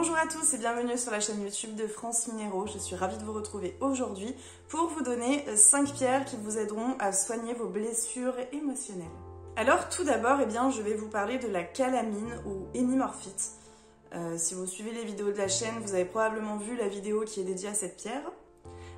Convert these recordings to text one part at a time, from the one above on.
Bonjour à tous et bienvenue sur la chaîne YouTube de France Minéraux. Je suis ravie de vous retrouver aujourd'hui pour vous donner 5 pierres qui vous aideront à soigner vos blessures émotionnelles. Alors tout d'abord, je vais vous parler de la calamine ou hémimorphite. Si vous suivez les vidéos de la chaîne, vous avez probablement vu la vidéo qui est dédiée à cette pierre.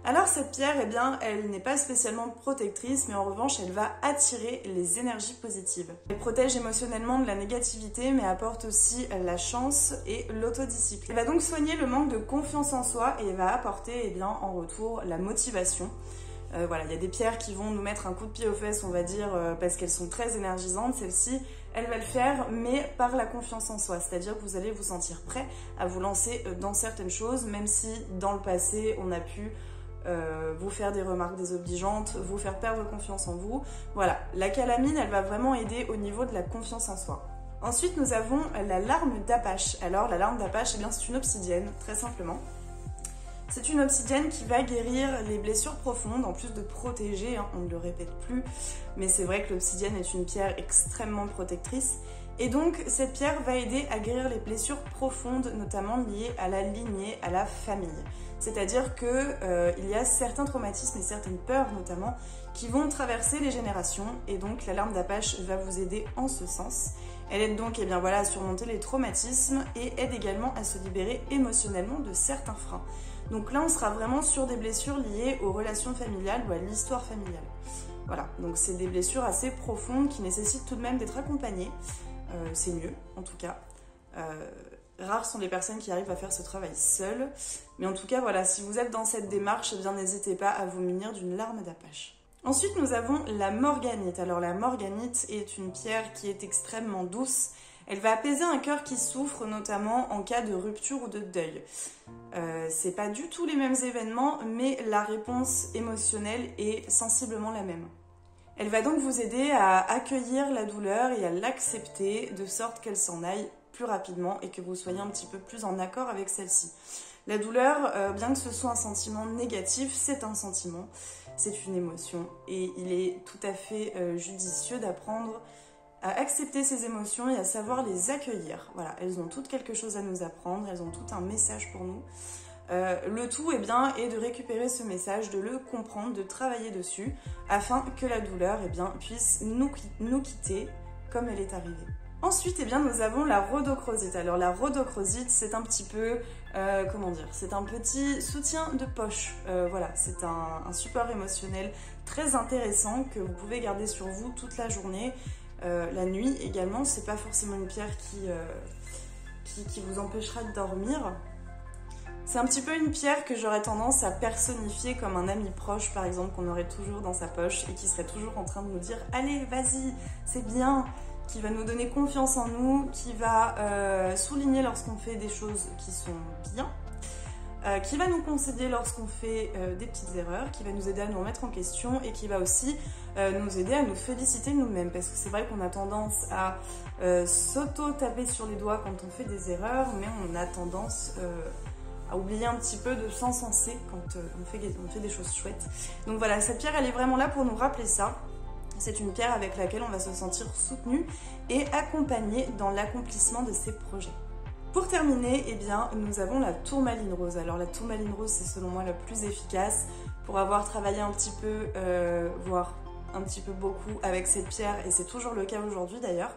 Alors cette pierre, elle n'est pas spécialement protectrice, mais en revanche, elle va attirer les énergies positives. Elle protège émotionnellement de la négativité, mais apporte aussi la chance et l'autodiscipline. Elle va donc soigner le manque de confiance en soi et va apporter en retour la motivation. Voilà, il y a des pierres qui vont nous mettre un coup de pied aux fesses, on va dire, parce qu'elles sont très énergisantes. Celle-ci, elle va le faire, mais par la confiance en soi. C'est-à-dire que vous allez vous sentir prêt à vous lancer dans certaines choses, même si dans le passé, on a pu vous faire des remarques désobligeantes, vous faire perdre confiance en vous. Voilà, la calamine, elle va vraiment aider au niveau de la confiance en soi. Ensuite, nous avons la larme d'Apache. Alors, la larme d'Apache, c'est une obsidienne, très simplement. C'est une obsidienne qui va guérir les blessures profondes, en plus de protéger, on ne le répète plus, mais c'est vrai que l'obsidienne est une pierre extrêmement protectrice. Et donc, cette pierre va aider à guérir les blessures profondes, notamment liées à la lignée, à la famille. C'est-à-dire qu'il y a certains traumatismes et certaines peurs, notamment, qui vont traverser les générations. Et donc, la larme d'Apache va vous aider en ce sens. Elle aide donc à surmonter les traumatismes et aide également à se libérer émotionnellement de certains freins. Donc là, on sera vraiment sur des blessures liées aux relations familiales ou à l'histoire familiale. Voilà, donc c'est des blessures assez profondes qui nécessitent tout de même d'être accompagnées. C'est mieux, en tout cas. Rares sont les personnes qui arrivent à faire ce travail seules. Mais en tout cas, voilà, si vous êtes dans cette démarche, n'hésitez pas à vous munir d'une larme d'Apache. Ensuite, nous avons la morganite. Alors, la morganite est une pierre qui est extrêmement douce. Elle va apaiser un cœur qui souffre, notamment en cas de rupture ou de deuil. C'est pas du tout les mêmes événements, mais la réponse émotionnelle est sensiblement la même. Elle va donc vous aider à accueillir la douleur et à l'accepter de sorte qu'elle s'en aille plus rapidement et que vous soyez un petit peu plus en accord avec celle-ci. La douleur, bien que ce soit un sentiment négatif, c'est un sentiment, c'est une émotion et il est tout à fait judicieux d'apprendre à accepter ces émotions et à savoir les accueillir. Voilà, elles ont toutes quelque chose à nous apprendre, elles ont tout un message pour nous. Le tout est de récupérer ce message, de le comprendre, de travailler dessus, afin que la douleur puisse nous quitter comme elle est arrivée. Ensuite, nous avons la rhodochrosite. Alors la rhodochrosite, c'est un petit peu, c'est un petit soutien de poche. Voilà, c'est un support émotionnel très intéressant que vous pouvez garder sur vous toute la journée. La nuit également, c'est pas forcément une pierre qui vous empêchera de dormir. C'est un petit peu une pierre que j'aurais tendance à personnifier comme un ami proche, par exemple, qu'on aurait toujours dans sa poche et qui serait toujours en train de nous dire « Allez, vas-y, c'est bien !» qui va nous donner confiance en nous, qui va souligner lorsqu'on fait des choses qui sont bien, qui va nous concéder lorsqu'on fait des petites erreurs, qui va nous aider à nous remettre en question et qui va aussi nous aider à nous féliciter nous-mêmes. Parce que c'est vrai qu'on a tendance à s'auto-taper sur les doigts quand on fait des erreurs, mais on a tendance à oublier un petit peu de s'encenser quand on fait des choses chouettes. Donc voilà, cette pierre, elle est vraiment là pour nous rappeler ça. C'est une pierre avec laquelle on va se sentir soutenu et accompagné dans l'accomplissement de ses projets. Pour terminer, nous avons la tourmaline rose. Alors la tourmaline rose, c'est selon moi la plus efficace pour avoir travaillé un petit peu, voire un petit peu beaucoup avec cette pierre, et c'est toujours le cas aujourd'hui d'ailleurs.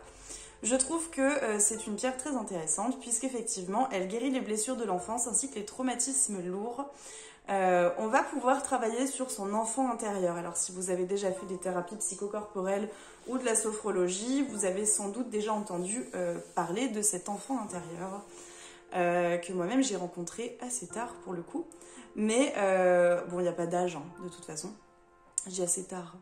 Je trouve que c'est une pierre très intéressante puisqu'effectivement, elle guérit les blessures de l'enfance ainsi que les traumatismes lourds. On va pouvoir travailler sur son enfant intérieur. Alors si vous avez déjà fait des thérapies psychocorporelles ou de la sophrologie, vous avez sans doute déjà entendu parler de cet enfant intérieur que moi-même j'ai rencontré assez tard pour le coup. Mais il n'y a pas d'âge de toute façon, j'ai assez tard.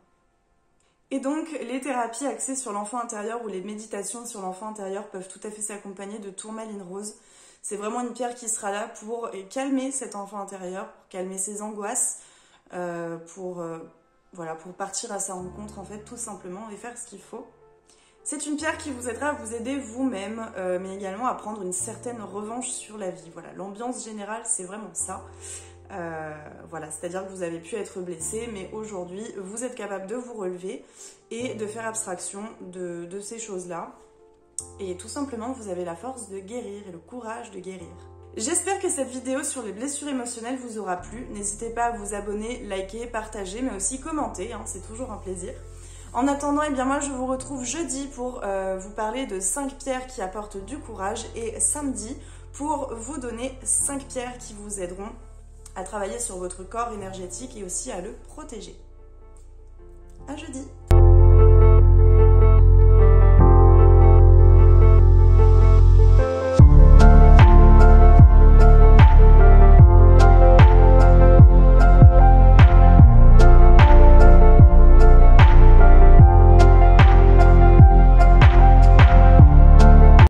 Et donc les thérapies axées sur l'enfant intérieur ou les méditations sur l'enfant intérieur peuvent tout à fait s'accompagner de tourmaline rose. C'est vraiment une pierre qui sera là pour calmer cet enfant intérieur, pour calmer ses angoisses, pour partir à sa rencontre en fait tout simplement et faire ce qu'il faut. C'est une pierre qui vous aidera à vous aider vous-même, mais également à prendre une certaine revanche sur la vie. Voilà, l'ambiance générale c'est vraiment ça. C'est-à-dire que vous avez pu être blessé, mais aujourd'hui vous êtes capable de vous relever et de faire abstraction de ces choses-là. Et tout simplement, vous avez la force de guérir et le courage de guérir. J'espère que cette vidéo sur les blessures émotionnelles vous aura plu. N'hésitez pas à vous abonner, liker, partager, mais aussi commenter, hein, c'est toujours un plaisir. En attendant, eh bien moi je vous retrouve jeudi pour vous parler de 5 pierres qui apportent du courage et samedi pour vous donner 5 pierres qui vous aideront à travailler sur votre corps énergétique et aussi à le protéger. À jeudi!